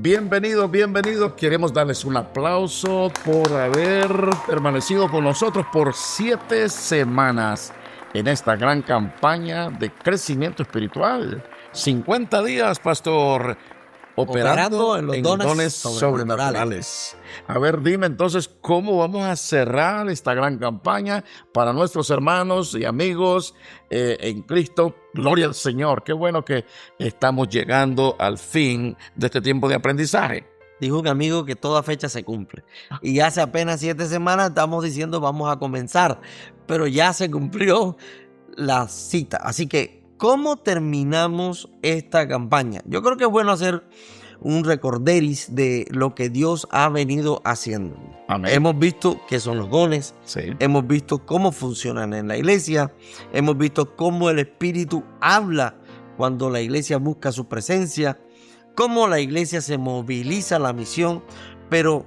Bienvenidos, bienvenidos. Queremos darles un aplauso por haber permanecido con nosotros por 7 semanas en esta gran campaña de crecimiento espiritual. 50 días, pastor, operando en los dones sobrenaturales. A ver, dime entonces, ¿cómo vamos a cerrar esta gran campaña para nuestros hermanos y amigos en Cristo? Gloria al Señor. Qué bueno que estamos llegando al fin de este tiempo de aprendizaje. Dijo un amigo que toda fecha se cumple. Y hace apenas 7 semanas estamos diciendo vamos a comenzar. Pero ya se cumplió la cita. Así que, ¿cómo terminamos esta campaña? Yo creo que es bueno hacer un recorderis de lo que Dios ha venido haciendo. Amén. Hemos visto qué son los dones. Sí. Hemos visto cómo funcionan en la iglesia. Hemos visto cómo el Espíritu habla cuando la iglesia busca su presencia. Cómo la iglesia se moviliza a la misión. Pero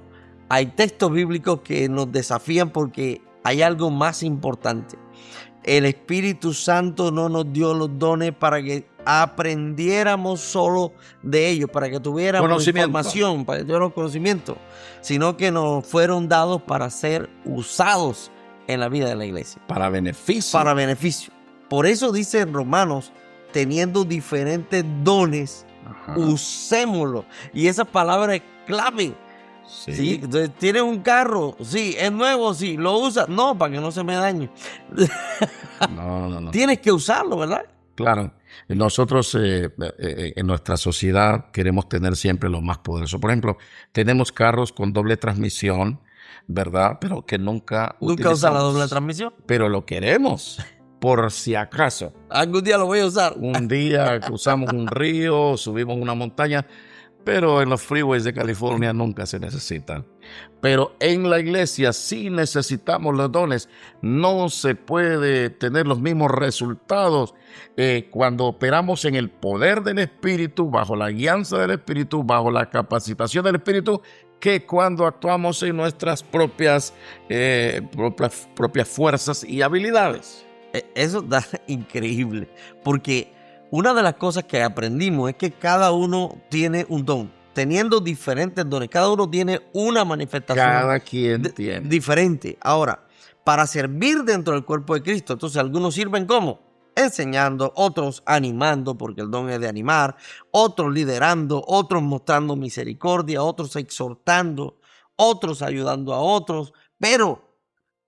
hay textos bíblicos que nos desafían porque hay algo más importante. El Espíritu Santo no nos dio los dones para que aprendiéramos solo de ellos, para que tuviéramos información, para que tuviéramos conocimiento, sino que nos fueron dados para ser usados en la vida de la iglesia. Para beneficio. Para beneficio. Por eso dice en Romanos, teniendo diferentes dones, usémoslo. Y esa palabra es clave. Sí. Sí, entonces tienes un carro, sí, es nuevo, sí, lo usas, no, para que no se me dañe. No. Tienes que usarlo, ¿verdad? Claro, nosotros en nuestra sociedad queremos tener siempre lo más poderoso. Por ejemplo, tenemos carros con doble transmisión, ¿verdad? Pero que nunca usan la doble transmisión. Pero lo queremos, por si acaso. Algún día lo voy a usar. Un día cruzamos un río, subimos una montaña, pero en los freeways de California nunca se necesitan. Pero en la iglesia sí necesitamos los dones. No se puede tener los mismos resultados cuando operamos en el poder del Espíritu, bajo la guianza del Espíritu, bajo la capacitación del Espíritu, que cuando actuamos en nuestras propias fuerzas y habilidades. Eso da increíble, porque una de las cosas que aprendimos es que cada uno tiene un don, teniendo diferentes dones. Cada uno tiene una manifestación. Cada quien tiene. Diferente. Ahora, para servir dentro del cuerpo de Cristo, entonces algunos sirven ¿cómo? Enseñando, otros animando, porque el don es de animar, otros liderando, otros mostrando misericordia, otros exhortando, otros ayudando a otros. Pero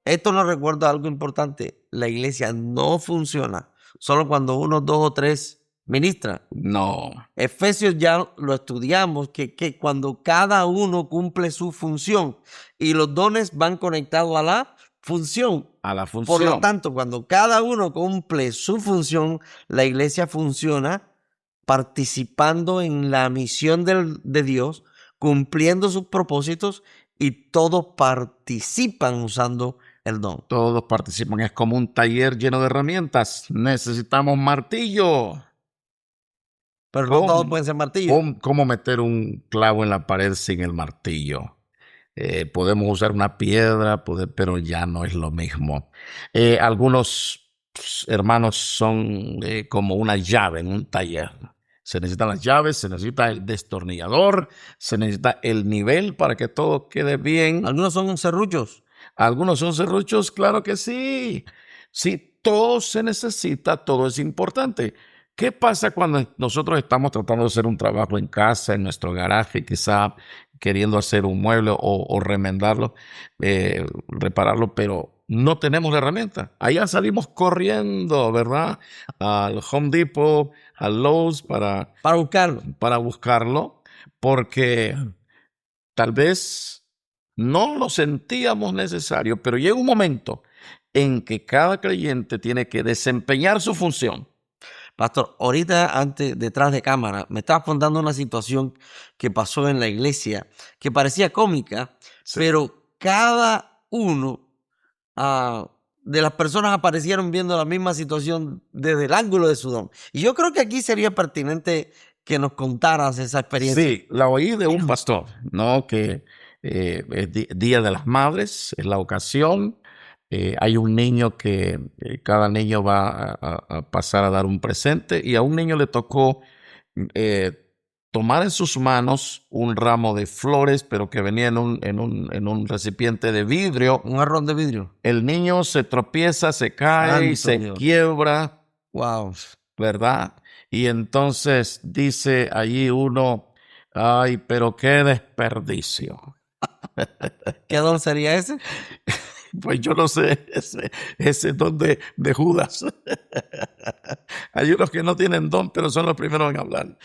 esto nos recuerda algo importante. La iglesia no funciona solo cuando 1, 2 o 3 ministran. No. Efesios ya lo estudiamos, que cuando cada uno cumple su función y los dones van conectados a la función. A la función. Por lo tanto, cuando cada uno cumple su función, la iglesia funciona participando en la misión de Dios, cumpliendo sus propósitos y todos participan usando el don. Todos participan. Es como un taller lleno de herramientas. Necesitamos martillo. Pero no todos pueden ser martillos. ¿Cómo meter un clavo en la pared sin el martillo? Podemos usar una piedra, pero ya no es lo mismo. Algunos hermanos son como una llave en un taller. Se necesitan las llaves, se necesita el destornillador, se necesita el nivel para que todo quede bien. Algunos son serruchos. Algunos son serruchos, claro que sí. Sí, todo se necesita, todo es importante. ¿Qué pasa cuando nosotros estamos tratando de hacer un trabajo en casa, en nuestro garaje, quizá queriendo hacer un mueble o remendarlo, repararlo, pero no tenemos la herramienta? Allá salimos corriendo, ¿verdad? Al Home Depot, al Lowe's para buscarlo, porque tal vez no lo sentíamos necesario, pero llega un momento en que cada creyente tiene que desempeñar su función. Pastor, ahorita detrás de cámara, me estabas contando una situación que pasó en la iglesia que parecía cómica, sí, pero cada uno de las personas aparecieron viendo la misma situación desde el ángulo de su don. Y yo creo que aquí sería pertinente que nos contaras esa experiencia. Sí, la oí de un pastor, ¿no? Que es Día de las Madres, es la ocasión. Hay un niño que cada niño va a pasar a dar un presente y a un niño le tocó tomar en sus manos un ramo de flores, pero que venía en un recipiente de vidrio. Un jarrón de vidrio. El niño se tropieza, se cae y Santo se Dios. quiebra, Wow. ¿verdad? Y entonces dice allí uno, ay, pero qué desperdicio. ¿Qué don sería ese? Pues yo no sé, ese don de Judas. Hay unos que no tienen don, pero son los primeros en hablar.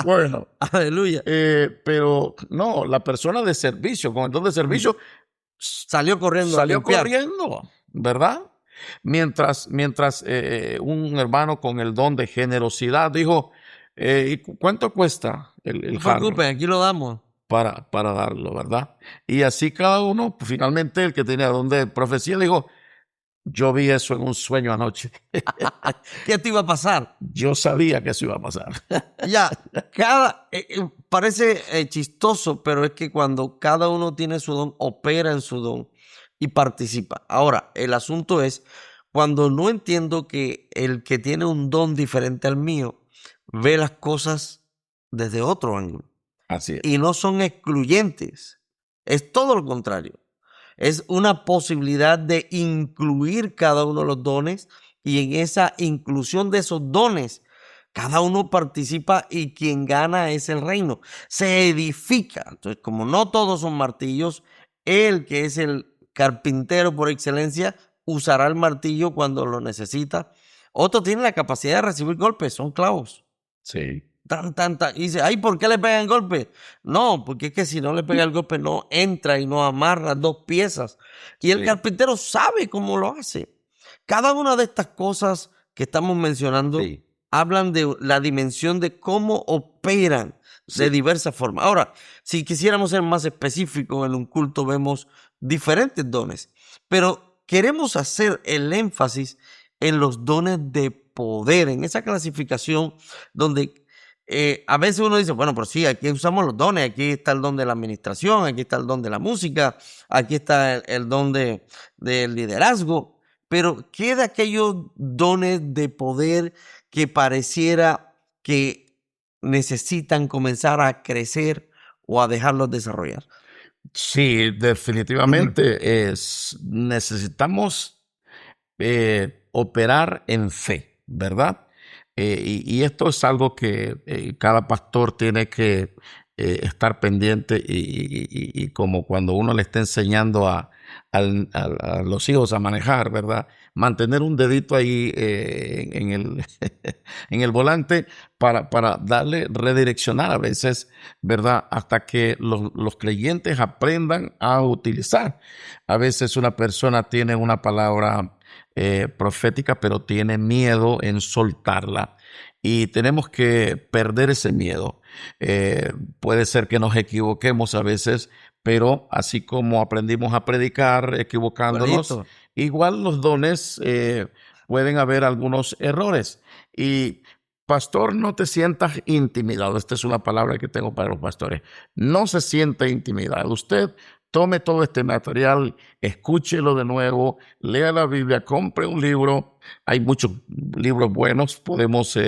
Bueno, Aleluya. pero no, la persona de servicio, con el don de servicio, Salió corriendo a salió limpiar. corriendo, ¿verdad? Mientras un hermano con el don de generosidad dijo, ¿y cuánto cuesta el No se jarro preocupen, aquí lo damos. para darlo, ¿verdad? Y así cada uno, pues, finalmente el que tenía don de profecía dijo, yo vi eso en un sueño anoche. ¿Qué te iba a pasar? Yo sabía que eso iba a pasar. Ya, parece chistoso, pero es que cuando cada uno tiene su don, opera en su don y participa. Ahora, el asunto es cuando no entiendo que el que tiene un don diferente al mío ve las cosas desde otro ángulo Así es. y no son excluyentes. Es todo lo contrario. Es una posibilidad de incluir cada uno de los dones y en esa inclusión de esos dones, cada uno participa y quien gana es el reino. Se edifica. Entonces, como no todos son martillos, el que es el carpintero por excelencia usará el martillo cuando lo necesita. Otro tiene la capacidad de recibir golpes, son clavos. Sí. Y dice, ay, ¿por qué le pegan golpe? No, porque es que si no le pega el golpe no entra y no amarra dos piezas. Y el Sí. carpintero sabe cómo lo hace. Cada una de estas cosas que estamos mencionando Sí. hablan de la dimensión de cómo operan de Sí. diversas formas. Ahora, si quisiéramos ser más específicos, en un culto vemos diferentes dones, pero queremos hacer el énfasis en los dones de poder, en esa clasificación donde a veces uno dice, bueno, pero sí, aquí usamos los dones, aquí está el don de la administración, aquí está el don de la música, aquí está el don del liderazgo, pero ¿qué de aquellos dones de poder que pareciera que necesitan comenzar a crecer o a dejarlos desarrollar? Sí, definitivamente necesitamos operar en fe, ¿verdad? Y esto es algo que cada pastor tiene que estar pendiente y como cuando uno le está enseñando a los hijos a manejar, ¿verdad? Mantener un dedito ahí en el, en el volante para darle, redireccionar a veces, ¿verdad? Hasta que los creyentes aprendan a utilizar. A veces una persona tiene una palabra profética, pero tiene miedo en soltarla. Y tenemos que perder ese miedo. Puede ser que nos equivoquemos a veces, pero así como aprendimos a predicar equivocándonos, Igualito. igual los dones pueden haber algunos errores. Y pastor, no te sientas intimidado. Esta es una palabra que tengo para los pastores. No se siente intimidado. Usted tome todo este material, escúchelo de nuevo, lea la Biblia, compre un libro. Hay muchos libros buenos. Podemos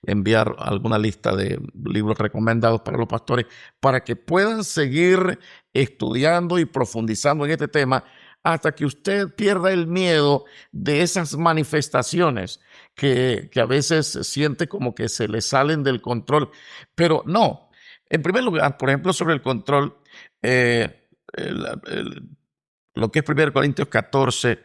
enviar alguna lista de libros recomendados para los pastores para que puedan seguir estudiando y profundizando en este tema hasta que usted pierda el miedo de esas manifestaciones que a veces siente como que se le salen del control. Pero no. En primer lugar, por ejemplo, sobre el control, lo que es 1 Corintios 14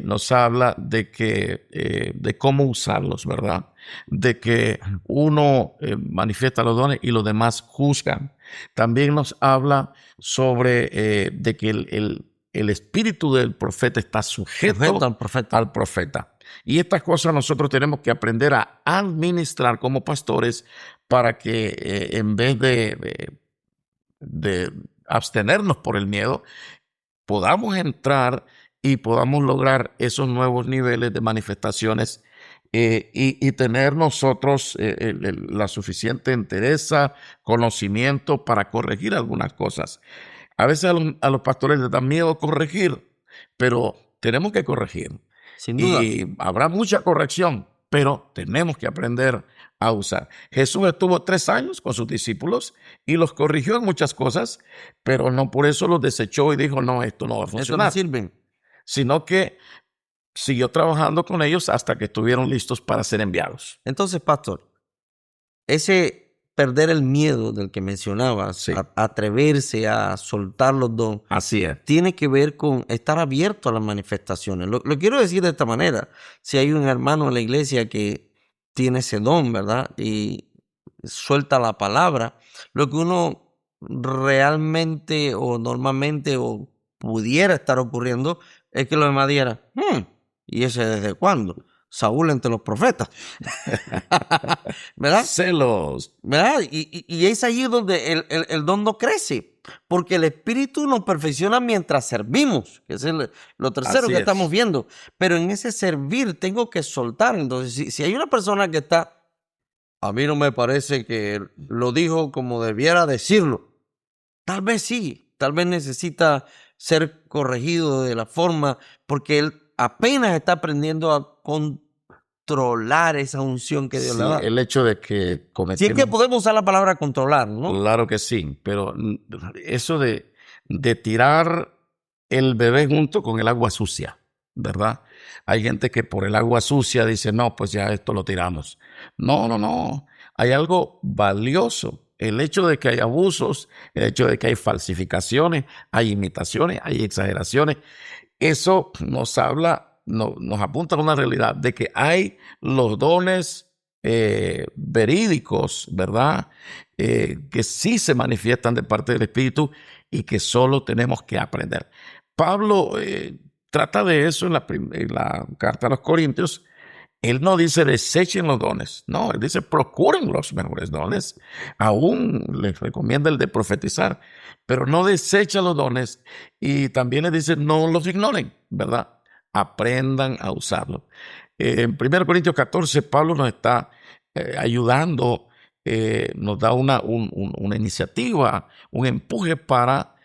nos habla de cómo usarlos, ¿verdad? De que uno manifiesta los dones y los demás juzgan. También nos habla sobre de que el espíritu del profeta está sujeto al profeta. Y estas cosas nosotros tenemos que aprender a administrar como pastores para que en vez de abstenernos por el miedo, podamos entrar y podamos lograr esos nuevos niveles de manifestaciones y tener nosotros la suficiente entereza, conocimiento para corregir algunas cosas. A veces a los pastores les da miedo corregir, pero tenemos que corregir. Sin duda. Y habrá mucha corrección, pero tenemos que aprender a usar. Jesús estuvo 3 años con sus discípulos y los corrigió en muchas cosas, pero no por eso los desechó y dijo, no, esto no va a Esto no funcionar, sirve. sino que siguió trabajando con ellos hasta que estuvieron listos para ser enviados. Entonces, pastor, ese perder el miedo del que mencionabas, Sí. atreverse a soltar los dones, Así es. tiene que ver con estar abierto a las manifestaciones. Lo quiero decir de esta manera. Si hay un hermano en la iglesia que tiene ese don, ¿verdad? Y suelta la palabra, lo que uno realmente o normalmente o pudiera estar ocurriendo es que los demás dijeran, ¿y ese desde cuándo? Saúl entre los profetas. ¿Verdad? Celos. ¿Verdad? Y es ahí donde el don no crece, porque el Espíritu nos perfecciona mientras servimos, que es lo tercero Así que es. estamos viendo. Pero en ese servir tengo que soltar. Entonces, si hay una persona que está, a mí no me parece que lo dijo como debiera decirlo. Tal vez sí, tal vez necesita ser corregido de la forma, porque él apenas está aprendiendo a controlar esa unción que Dios Sí, le da. el hecho de que Si es cometemos... que podemos usar la palabra controlar, ¿no? Claro que sí, pero eso de tirar el bebé junto con el agua sucia, ¿verdad? Hay gente que por el agua sucia dice, no, pues ya esto lo tiramos. No, no, no. Hay algo valioso. El hecho de que hay abusos, el hecho de que hay falsificaciones, hay imitaciones, hay exageraciones, eso nos habla, nos apunta a una realidad de que hay los dones verídicos, ¿verdad? Que sí se manifiestan de parte del Espíritu y que solo tenemos que aprender. Pablo trata de eso en la carta a los Corintios. Él no dice desechen los dones, no, él dice procuren los mejores dones. Aún les recomienda el de profetizar, pero no desecha los dones y también les dice no los ignoren, ¿verdad? Aprendan a usarlos. En 1 Corintios 14, Pablo nos está ayudando, nos da una iniciativa, un empuje para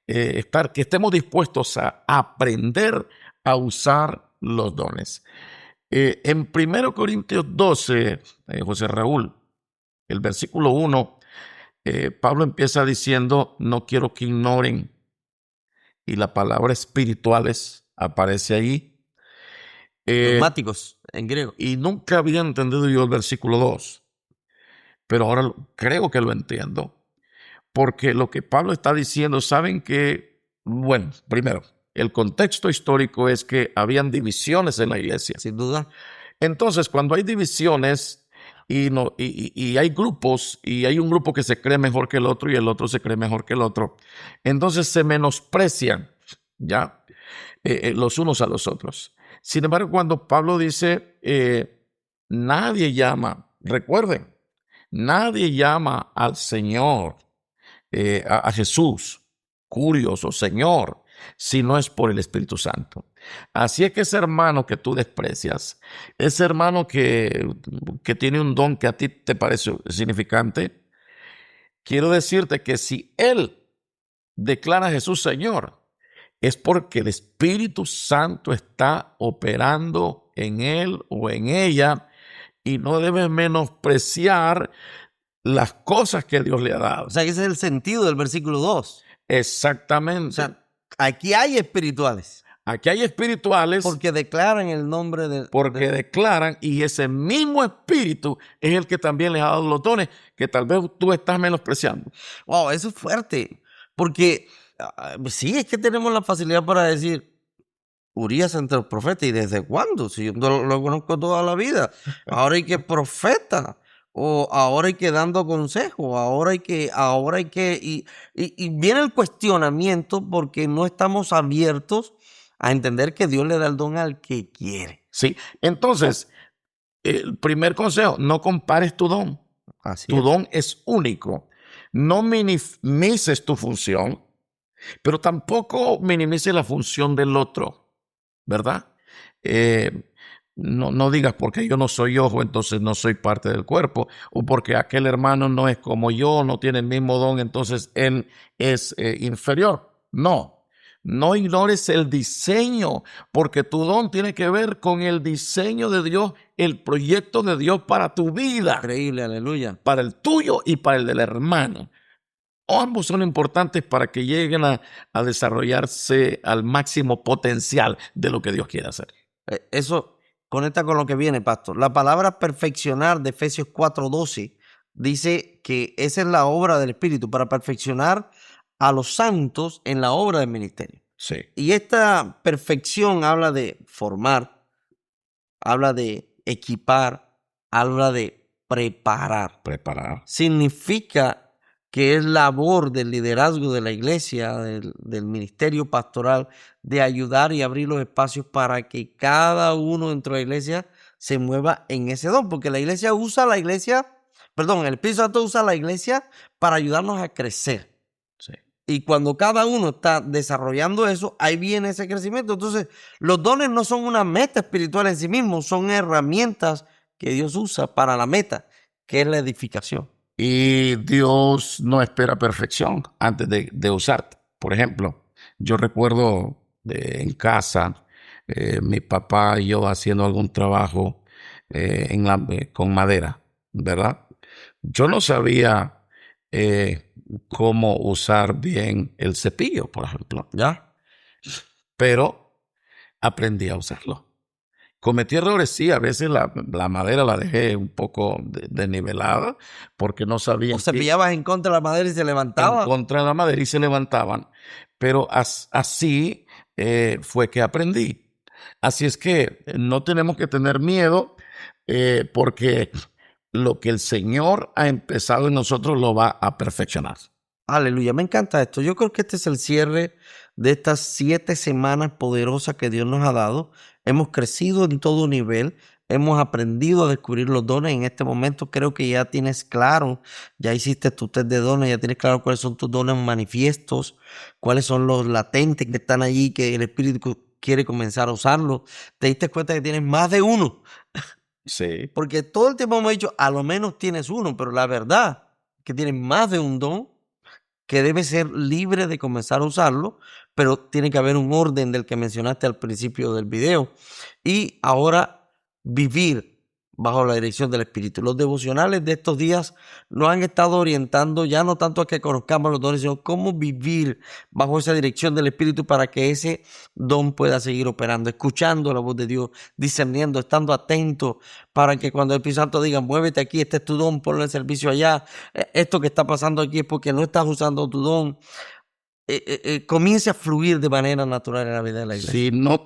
que estemos dispuestos a aprender a usar los dones. En 1 Corintios 12, José Raúl, el versículo 1, Pablo empieza diciendo, no quiero que ignoren, y la palabra espirituales aparece ahí. Dogmáticos en griego. Y nunca había entendido yo el versículo 2, pero ahora creo que lo entiendo, porque lo que Pablo está diciendo, saben que, bueno, primero, el contexto histórico es que habían divisiones en la iglesia. Sin duda. Entonces, cuando hay divisiones y hay grupos, y hay un grupo que se cree mejor que el otro y el otro se cree mejor que el otro, entonces se menosprecian, ¿ya? Los unos a los otros. Sin embargo, cuando Pablo dice, nadie llama, recuerden, nadie llama al Señor, a Jesús, Curios o Señor, si no es por el Espíritu Santo. Así es que ese hermano que tú desprecias, ese hermano que tiene un don que a ti te parece significante, quiero decirte que si él declara a Jesús Señor, es porque el Espíritu Santo está operando en él o en ella y no debes menospreciar las cosas que Dios le ha dado. O sea, que ese es el sentido del versículo 2. Exactamente. O sea, aquí hay espirituales. Aquí hay espirituales Porque declaran el nombre de... porque declaran, y ese mismo espíritu es el que también les ha dado los dones que tal vez tú estás menospreciando. Wow, eso es fuerte. Porque sí, es que tenemos la facilidad para decir, Urías entre los profetas. ¿Y desde cuándo? Si yo lo conozco toda la vida. Ahora hay que profeta. O ahora hay que dando consejo. Ahora hay que. Y viene el cuestionamiento porque no estamos abiertos a entender que Dios le da el don al que quiere. Sí, entonces, el primer consejo, no compares tu don. Así Tu es. don es único. No minimices tu función, pero tampoco minimices la función del otro, ¿verdad? No digas porque yo no soy ojo, entonces no soy parte del cuerpo, o porque aquel hermano no es como yo, no tiene el mismo don, entonces él es inferior. No, No ignores el diseño, porque tu don tiene que ver con el diseño de Dios, el proyecto de Dios para tu vida, Increíble, aleluya. para el tuyo y para el del hermano. Ambos son importantes para que lleguen a desarrollarse al máximo potencial de lo que Dios quiere hacer. Eso conecta con lo que viene, pastor. La palabra perfeccionar de Efesios 4:12 dice que esa es la obra del Espíritu para perfeccionar a los santos en la obra del ministerio. Sí. Y esta perfección habla de formar, habla de equipar, habla de preparar. Preparar. Significa que es labor del liderazgo de la iglesia, del ministerio pastoral, de ayudar y abrir los espacios para que cada uno dentro de la iglesia se mueva en ese don, porque el Espíritu Santo usa la iglesia para ayudarnos a crecer. Sí. Y cuando cada uno está desarrollando eso, ahí viene ese crecimiento. Entonces, los dones no son una meta espiritual en sí mismos, son herramientas que Dios usa para la meta, que es la edificación. Y Dios no espera perfección antes de usarte. Por ejemplo, yo recuerdo en casa, mi papá y yo haciendo algún trabajo con madera, ¿verdad? Yo no sabía cómo usar bien el cepillo, por ejemplo, ¿ya? Pero aprendí a usarlo. Cometí errores, sí, a veces la madera la dejé un poco desnivelada porque no sabía. O cepillabas en contra de la madera y se levantaba. En contra de la madera y se levantaban. Pero así fue que aprendí. Así es que no tenemos que tener miedo porque lo que el Señor ha empezado en nosotros lo va a perfeccionar. Aleluya, me encanta esto. Yo creo que este es el cierre de estas 7 semanas poderosas que Dios nos ha dado. Hemos crecido en todo nivel, hemos aprendido a descubrir los dones. En este momento creo que ya tienes claro, ya hiciste tu test de dones, ya tienes claro cuáles son tus dones manifiestos, cuáles son los latentes que están allí, que el Espíritu quiere comenzar a usarlos. Te diste cuenta que tienes más de uno. Sí. Porque todo el tiempo hemos dicho, a lo menos tienes uno, pero la verdad es que tienes más de un don que debe ser libre de comenzar a usarlo, pero tiene que haber un orden del que mencionaste al principio del video. Y ahora vivir bajo la dirección del Espíritu. Los devocionales de estos días nos han estado orientando ya no tanto a que conozcamos los dones, sino cómo vivir bajo esa dirección del Espíritu para que ese don pueda seguir operando, escuchando la voz de Dios, discerniendo, estando atento para que cuando el Espíritu Santo diga, muévete aquí, este es tu don, ponlo en servicio allá, esto que está pasando aquí es porque no estás usando tu don. Comience a fluir de manera natural en la vida de la iglesia. Sí, no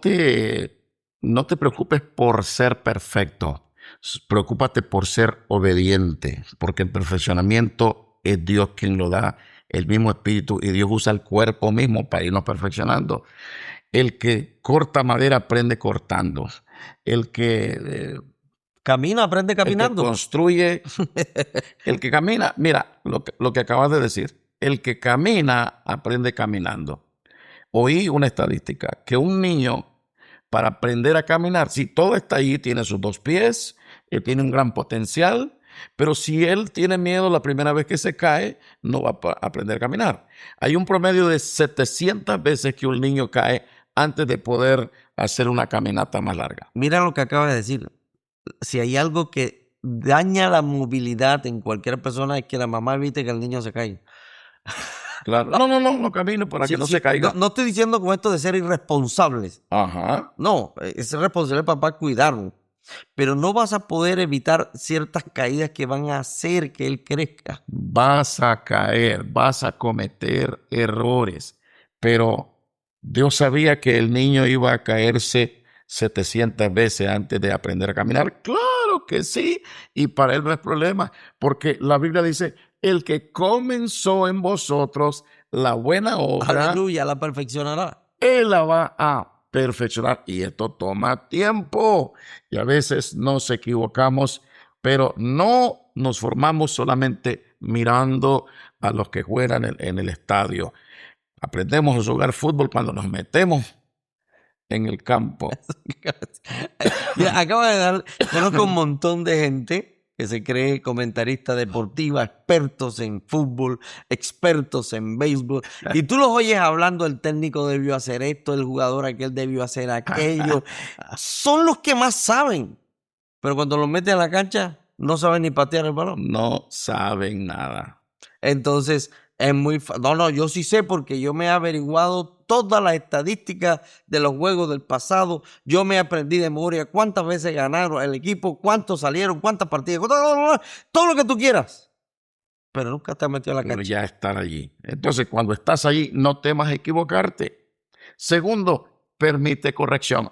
te preocupes por ser perfecto. Preocúpate por ser obediente, porque el perfeccionamiento es Dios quien lo da, el mismo Espíritu, y Dios usa el cuerpo mismo para irnos perfeccionando. El que corta madera aprende cortando. El que camina, aprende caminando. El que construye, el que camina, mira lo que acabas de decir, el que camina aprende caminando. Oí una estadística que un niño, para aprender a caminar, si todo está ahí, tiene sus 2 pies, tiene un gran potencial, pero si él tiene miedo la primera vez que se cae, no va a aprender a caminar. Hay un promedio de 700 veces que un niño cae antes de poder hacer una caminata más larga. Mira lo que acabas de decir. Si hay algo que daña la movilidad en cualquier persona es que la mamá evite que el niño se caiga. Claro. No camine para que no se caiga. No estoy diciendo con esto de ser irresponsables. Ajá. No, es responsable el papá cuidarlo. Pero no vas a poder evitar ciertas caídas que van a hacer que él crezca. Vas a caer, vas a cometer errores, pero Dios sabía que el niño iba a caerse 700 veces antes de aprender a caminar. Claro que sí, y para él no es problema, porque la Biblia dice, el que comenzó en vosotros la buena obra, aleluya, la perfeccionará. Él la va a perfeccionar, y esto toma tiempo, y a veces nos equivocamos, pero no nos formamos solamente mirando a los que juegan en el estadio. Aprendemos a jugar fútbol cuando nos metemos en el campo. Acaba de dar, conozco un montón de gente que se cree comentarista deportiva, expertos en fútbol, expertos en béisbol, y tú los oyes hablando, el técnico debió hacer esto, el jugador aquel debió hacer aquello. Son los que más saben, pero cuando los meten a la cancha no saben ni patear el balón. No saben nada. Entonces es muy no, yo sí sé porque yo me he averiguado todas las estadísticas de los juegos del pasado. Yo me aprendí de memoria cuántas veces ganaron el equipo, cuántos salieron, cuántas partidas, todo lo que tú quieras. Pero nunca te has metido a la cancha. Pero ya estar allí. Entonces, cuando estás allí, no temas equivocarte. Segundo, permite corrección.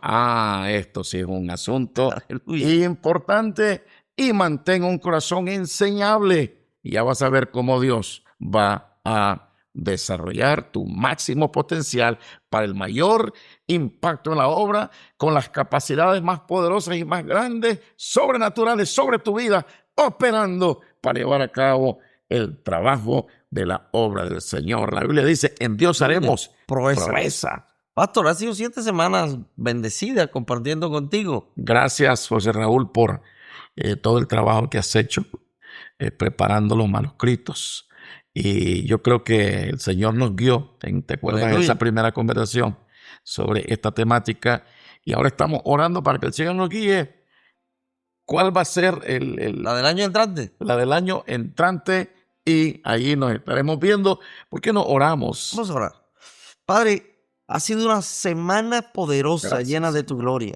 Esto sí es un asunto importante, y mantén un corazón enseñable. Y ya vas a ver cómo Dios va a desarrollar tu máximo potencial para el mayor impacto en la obra, con las capacidades más poderosas y más grandes, sobrenaturales sobre tu vida, operando para llevar a cabo el trabajo de la obra del Señor. La Biblia dice, en Dios haremos proeza. Pastor, ha sido 7 semanas bendecidas compartiendo contigo. Gracias, José Raúl, por todo el trabajo que has hecho preparando los manuscritos. Y yo creo que el Señor nos guió, ¿te acuerdas de esa primera conversación sobre esta temática? Y ahora estamos orando para que el Señor nos guíe. ¿Cuál va a ser la del año entrante? La del año entrante, y ahí nos estaremos viendo. ¿Por qué no oramos? Vamos a orar. Padre, ha sido una semana poderosa, llena de tu gloria.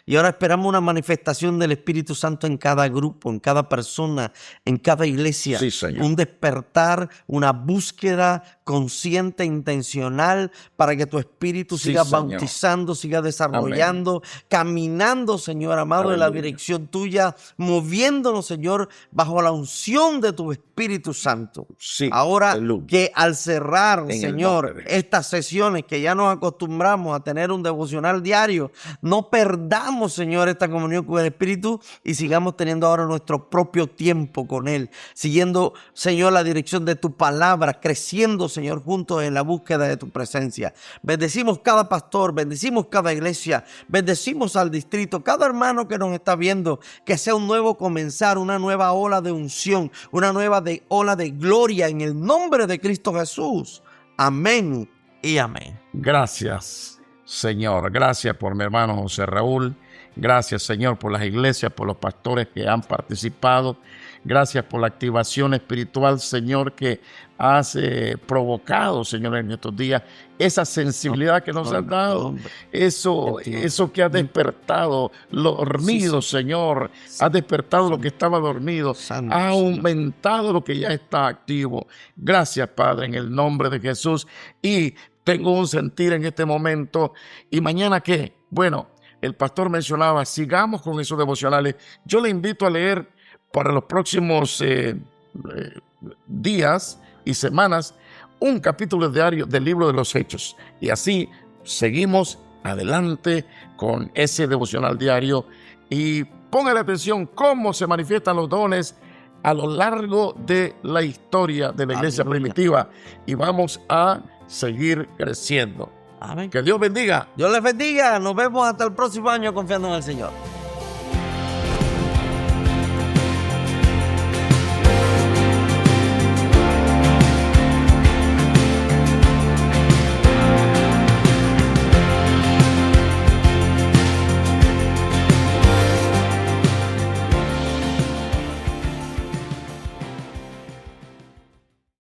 Y ahora esperamos una manifestación del Espíritu Santo en cada grupo, en cada persona, en cada iglesia. Sí, Señor. Un despertar, una búsqueda consciente, intencional, para que tu Espíritu siga bautizando, siga desarrollando, caminando, Señor amado, en la dirección tuya, moviéndonos, Señor, bajo la unción de tu Espíritu Santo. Sí, ahora que al cerrar, Señor, estas sesiones que ya nos acostumbramos a tener un devocional diario, no perdamos, Señor, esta comunión con el Espíritu y sigamos teniendo ahora nuestro propio tiempo con Él, siguiendo, Señor, la dirección de tu palabra, creciendo, Señor, juntos en la búsqueda de tu presencia. Bendecimos cada pastor, bendecimos cada iglesia, bendecimos al distrito, cada hermano que nos está viendo, que sea un nuevo comenzar, una nueva ola de unción, una nueva ola de gloria en el nombre de Cristo Jesús. Amén y amén. Gracias, Señor. Gracias por mi hermano José Raúl. Gracias, Señor, por las iglesias, por los pastores que han participado. Gracias por la activación espiritual, Señor, que has provocado, Señor, en estos días. Esa sensibilidad que nos has dado. Eso que ha despertado lo dormido, Señor. Ha despertado lo que estaba dormido. Ha aumentado lo que ya está activo. Gracias, Padre, en el nombre de Jesús. Y tengo un sentir en este momento. ¿Y mañana qué? Bueno, el pastor mencionaba, sigamos con esos devocionales. Yo le invito a leer para los próximos días y semanas un capítulo diario del libro de los Hechos. Y así seguimos adelante con ese devocional diario. Y póngale atención cómo se manifiestan los dones a lo largo de la historia de la iglesia primitiva. Y vamos a seguir creciendo. Amén. Que Dios bendiga. Dios les bendiga. Nos vemos hasta el próximo año confiando en el Señor.